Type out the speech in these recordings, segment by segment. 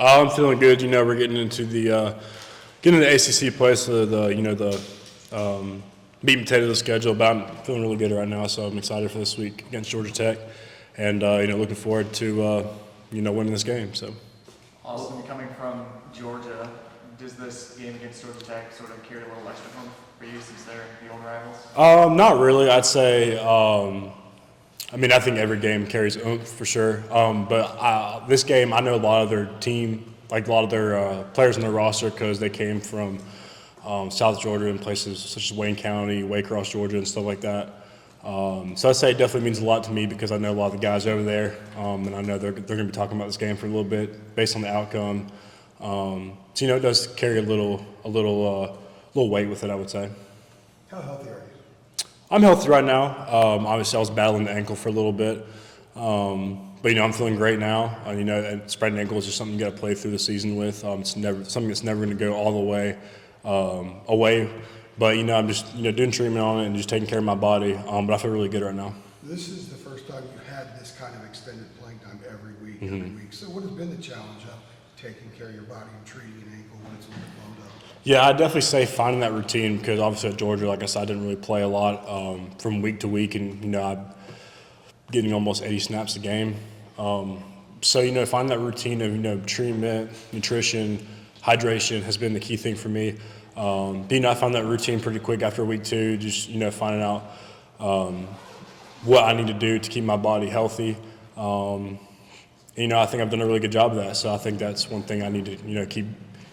I'm feeling good. We're getting into the ACC play, so the meat and potato of the schedule. But I'm feeling really good right now, so I'm excited for this week against Georgia Tech, and looking forward to winning this game. So, Austin, coming from Georgia, does this game against Georgia Tech sort of carry a little extra fun for you since they're the old rivals? Not really. I'd say. I think every game carries oomph for sure. But this game, I know a lot of their team, like a lot of their players on their roster, because they came from South Georgia and places such as Wayne County, Waycross, Georgia, and stuff like that. So I'd say it definitely means a lot to me because I know a lot of the guys over there, and I know they're going to be talking about this game for a little bit based on the outcome. So it does carry a little weight with it, I would say. How healthy are you? I'm healthy right now. Obviously, I was battling the ankle for a little bit, but I'm feeling great now. And spreading ankle is just something you got to play through the season with. It's never something that's never going to go all the way away. But I'm just doing treatment on it and just taking care of my body. But I feel really good right now. This is the first time you had this kind of extended playing time every week. So what has been the challenge of taking care of your body and treating an ankle when it's a little bit blown up? Yeah, I'd definitely say finding that routine because obviously at Georgia, like I said, I didn't really play a lot from week to week, and I'm getting almost 80 snaps a game. So finding that routine of treatment, nutrition, hydration has been the key thing for me. I found that routine pretty quick after week 2, just finding out what I need to do to keep my body healthy. I think I've done a really good job of that. So I think that's one thing I need to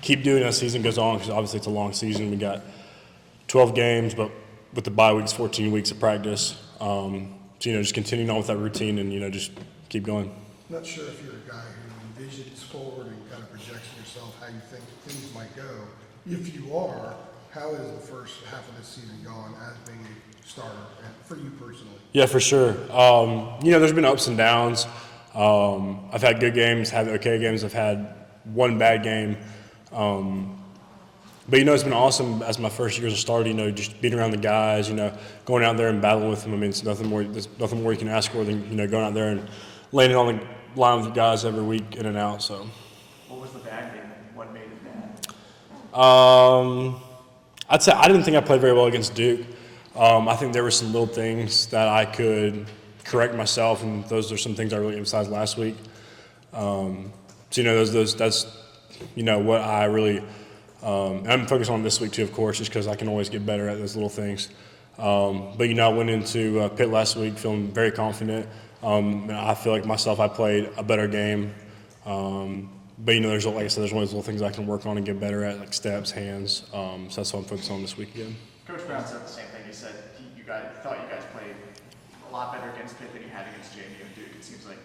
keep doing as the season goes on, because obviously it's a long season. We got 12 games, but with the bye weeks, 14 weeks of practice. So just continuing on with that routine and just keep going. I'm not sure if you're a guy who envisions forward and kind of projects yourself how you think things might go. If you are, how is the first half of this season gone as being a starter and for you personally? Yeah, for sure. There's been ups and downs. I've had good games, had okay games. I've had one bad game. But it's been awesome as my first year as a starter, just being around the guys, going out there and battling with them. There's nothing more you can ask for than, going out there and laying it on the line with the guys every week in and out. So, what was the bad game? What made it bad? I'd say I didn't think I played very well against Duke. I think there were some little things that I could correct myself, and those are some things I really emphasized last week. That's what I really I'm focused on this week too, of course, just because I can always get better at those little things. But I went into Pitt last week feeling very confident. And I feel like myself, I played a better game. But there's, like I said, there's one of those little things I can work on and get better at, like steps, hands. So that's what I'm focused on this week again. Coach Brown said the same thing. He said thought you guys played a lot better against Pitt than you had against JMU and Duke. It seems like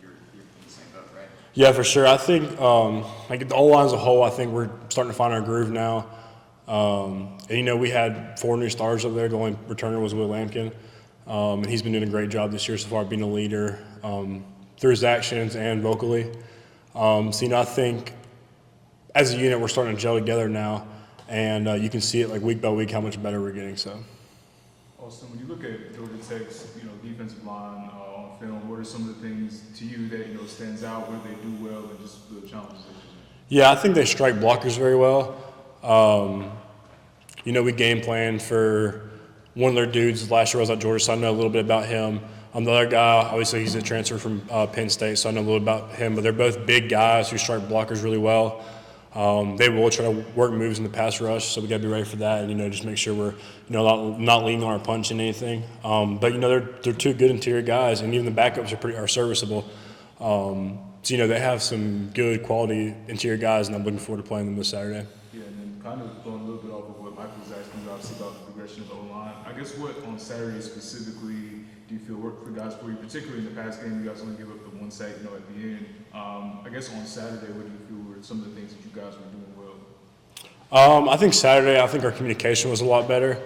you're in the same boat, right? Yeah, for sure. I think the O-line as a whole, I think we're starting to find our groove now. And we had 4 new starters up there. The only returner was Will Lampkin. And he's been doing a great job this year so far, being a leader through his actions and vocally. I think as a unit we're starting to gel together now, and you can see it like week by week how much better we're getting. So, Austin, when you look at Georgia Tech's defensive line on film, what are some of the things to you that stands out? What do they do well, and just the challenges they present? Yeah, I think they strike blockers very well. We game plan for one of their dudes last year. I was at Georgia, so I know a little bit about him. The other guy, obviously, he's a transfer from Penn State, so I know a little about him. But they're both big guys who strike blockers really well. They will try to work moves in the pass rush, so we got to be ready for that, and just make sure we're not leaning on our punch in anything. But they're 2 good interior guys, and even the backups are serviceable. So they have some good quality interior guys, and I'm looking forward to playing them this Saturday. Yeah, and then kind of going a little bit off of what Mike was asking you, obviously about the progression of the O-line. I guess what on Saturday specifically do you feel worked for guys for you, particularly in the past game? You guys only give up the 1 sack, at the end. I guess on Saturday, what do you feel were some of the things that you guys were doing well? I think Saturday, our communication was a lot better.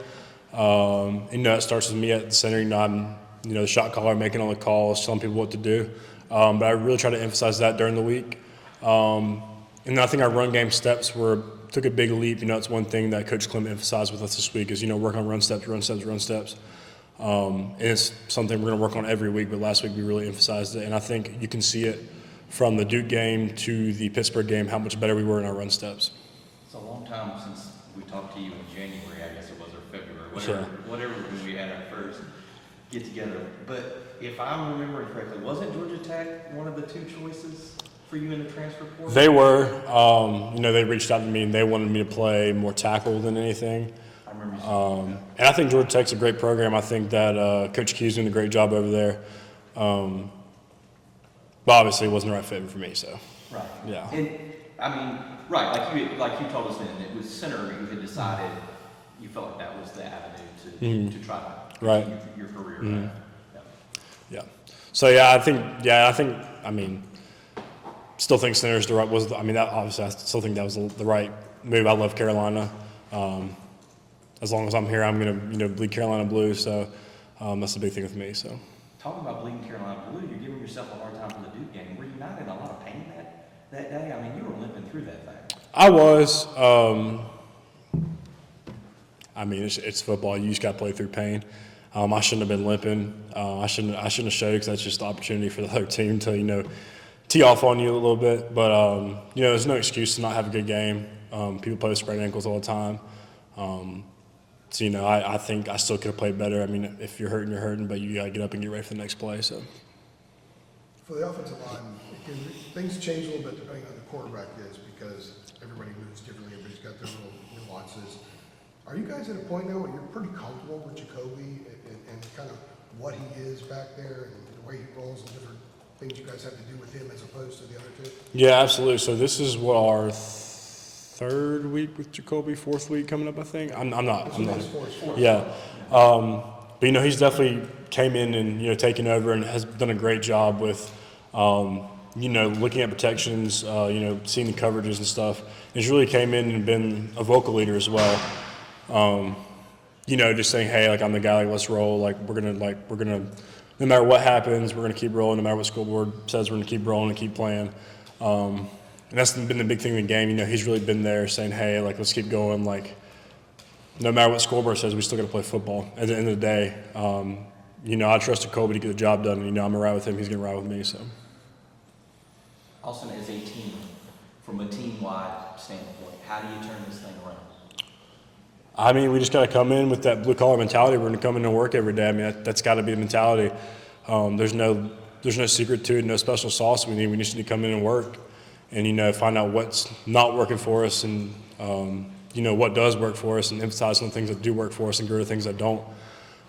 It starts with me at the center. I'm the shot caller, making all the calls, telling people what to do. But I really try to emphasize that during the week. And I think our run game steps took a big leap. It's one thing that Coach Clem emphasized with us this week is work on run steps. And it's something we're going to work on every week, but last week we really emphasized it. And I think you can see it from the Duke game to the Pittsburgh game, how much better we were in our run steps. It's a long time since we talked to you in January, I guess it was, or February, Sure. whatever when we had our first get together. But if I'm remembering correctly, wasn't Georgia Tech one of the two choices for you in the transfer portal? They were. They reached out to me and they wanted me to play more tackle than anything. I remember you saying And I think Georgia Tech's a great program. I think that Coach Key's doing a great job over there. But obviously it wasn't the right fit for me, so. right. Yeah. And I mean, right, like you told us then, it was center you had decided you felt like that was the avenue to try to Right. continue your career. Right? Yeah. Yeah. So still think center's the right I still think that was the right move. I love Carolina. As long as I'm here, I'm gonna bleed Carolina blue. So that's the big thing with me. So. Talking about bleeding Carolina blue, you're giving yourself a hard time for the Duke game. Were you not in a lot of pain that day? I mean, you were limping through that thing. I was. It's football. You just got to play through pain. I shouldn't have been limping. I shouldn't have showed because that's just the opportunity for the other team to tee off on you a little bit. But there's no excuse to not have a good game. People play with sprained ankles all the time. I think I still could have played better. I mean, if you're hurting, you're hurting, but you got to get up and get ready for the next play. So. For the offensive line, things change a little bit depending on who the quarterback is because everybody moves differently. Everybody's got their little nuances. Are you guys at a point now where you're pretty comfortable with Jobe and kind of what he is back there and the way he rolls and different things you guys have to do with him as opposed to the other two? Yeah, absolutely. So this is what our third week with Jacoby, fourth week coming up, I think. I'm not. Yeah. But he's definitely came in and taken over and has done a great job with looking at protections, seeing the coverages and stuff. He's really came in and been a vocal leader as well. Just saying, hey, I'm the guy, let's roll. We're gonna no matter what happens, we're gonna keep rolling. No matter what school board says, we're gonna keep rolling and keep playing. And that's been the big thing in the game. He's really been there saying, hey, let's keep going. No matter what scoreboard says, we still got to play football. At the end of the day, I trusted Kobe to get the job done. And, I'm going to ride with him. He's going to ride with me. So. Austin, as a team, from a team-wide standpoint, how do you turn this thing around? We just got to come in with that blue-collar mentality. We're going to come in and work every day. That's got to be the mentality. There's no secret to it, no special sauce we need. We just need to come in and work. And, find out what's not working for us and, what does work for us and emphasize on the things that do work for us and grow the things that don't.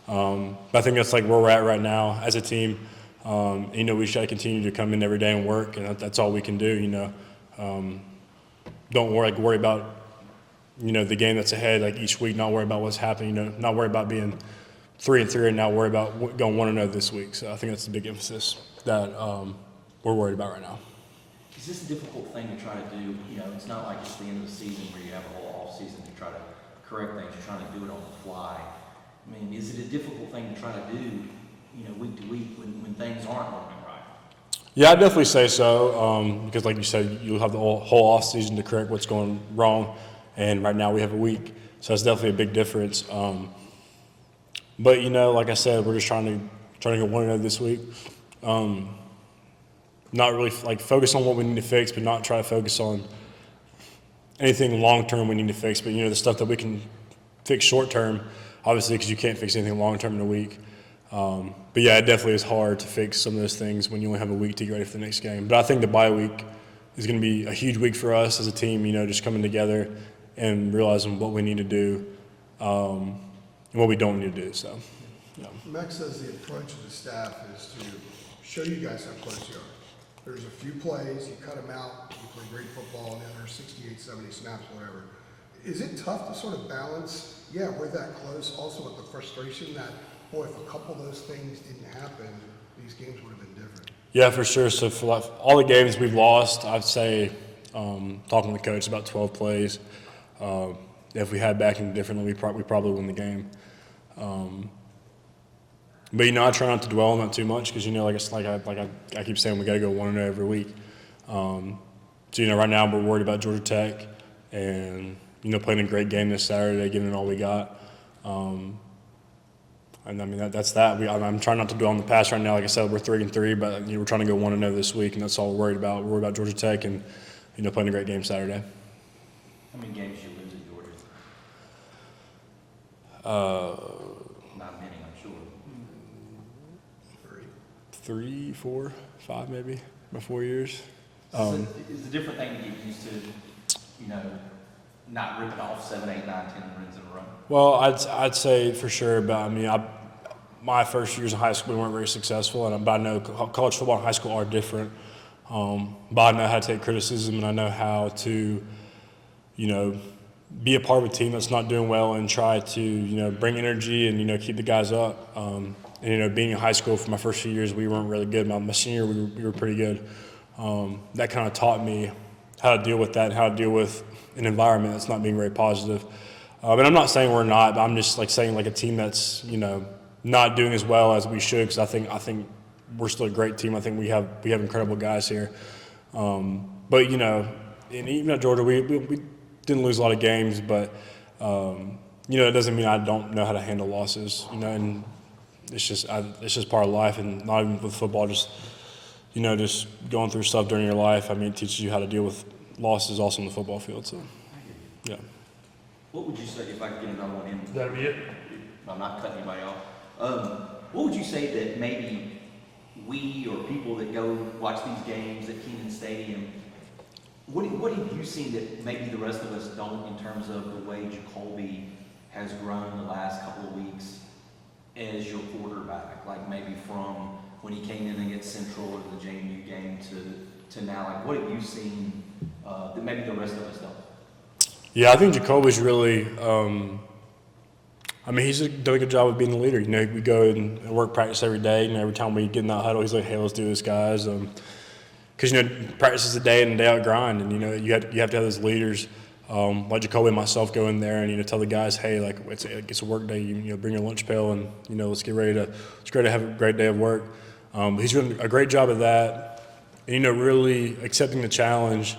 But I think that's where we're at right now as a team. We just got to continue to come in every day and work, and that's all we can do, Don't worry about, the game that's ahead, each week, not worry about what's happening, not worry about being 3-3 and now worry about going 1-0 this week. So I think that's the big emphasis that we're worried about right now. Is this a difficult thing to try to do? It's not like it's the end of the season where you have a whole off season to try to correct things. You're trying to do it on the fly. Is it a difficult thing to try to do, week to week when things aren't working right? Yeah, I'd definitely say so. Because like you said, you'll have the whole off season to correct what's going wrong. And right now we have a week. So that's definitely a big difference. But like I said, we're just trying to go 1-0 this week. Not really focus on what we need to fix, but not try to focus on anything long term we need to fix. But the stuff that we can fix short term, obviously, because you can't fix anything long term in a week. But yeah, it definitely is hard to fix some of those things when you only have a week to get ready for the next game. But I think the bye week is going to be a huge week for us as a team. Just coming together and realizing what we need to do and what we don't need to do. So, yeah. Max says the approach of the staff is to show you guys how close you are. There's a few plays, you cut them out, you play great football, and then there's 68, 70 snaps, whatever. Is it tough to sort of balance, we're that close, also with the frustration that, boy, if a couple of those things didn't happen, these games would have been different? Yeah, for sure. So for all the games we've lost, I'd say, talking to the coach, about 12 plays. If we had backing differently, we probably win the game. But I try not to dwell on that too much because I keep saying we got to go 1-0 every week. So right now we're worried about Georgia Tech and playing a great game this Saturday, giving it all we got. And I mean, that's that. I'm trying not to dwell on the past right now. Like I said, we're 3-3, but we're trying to go 1-0 this week, and that's all we're worried about. We're worried about Georgia Tech and, playing a great game Saturday. How many games you lose at Georgia? Not many, I'm sure. 3, 4, 5 maybe, about 4 years. So it's a different thing to get used to, not ripping off 7, 8, 9, 10 wins in a row. Well, I'd say for sure, but I mean, my first years in high school we weren't very successful, but I know college football and high school are different. But I know how to take criticism, and I know how to, be a part of a team that's not doing well and try to, bring energy and, keep the guys up. And, being in high school for my first few years, we weren't really good. My senior year, we were pretty good. That kind of taught me how to deal with that and how to deal with an environment that's not being very positive. And I'm not saying we're not, but I'm just saying a team that's, not doing as well as we should, because I think we're still a great team. I think we have incredible guys here. But, and even at Georgia, we didn't lose a lot of games, but, it doesn't mean I don't know how to handle losses, and it's just part of life, and not even with football, just going through stuff during your life. I mean, it teaches you how to deal with losses also on the football field, so, yeah. What would you say, if I could get another one in? That'd be it. I'm not cutting anybody off. What would you say that maybe we or people that go watch these games at Kenan Stadium, what have you seen that maybe the rest of us don't, in terms of the way Jobe has grown the last couple of weeks as your quarterback? Like maybe from when he came in against Central or the JMU game to now, like what have you seen that maybe the rest of us don't? Yeah, I think Jacoby's really, he's done a good job of being the leader. We go and work practice every day, and every time we get in that huddle, he's like, hey, let's do this, guys. Because, practice is a day in and day out grind, and, you have to have those leaders. Like Jacoby and myself go in there and, tell the guys, hey, it's a work day, bring your lunch pail and, let's get ready to have a great day of work. He's doing a great job of that, and, really accepting the challenge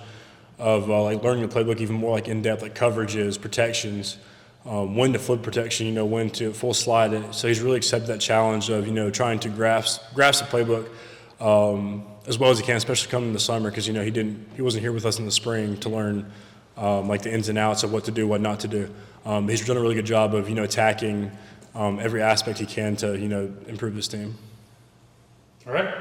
of learning the playbook even more in depth, coverages, protections, when to flip protection, when to full slide it. So he's really accepted that challenge of trying to grasp the playbook as well as he can, especially coming in the summer, because he wasn't here with us in the spring to learn the ins and outs of what to do, what not to do. He's done a really good job of attacking every aspect he can to improve this team. All right.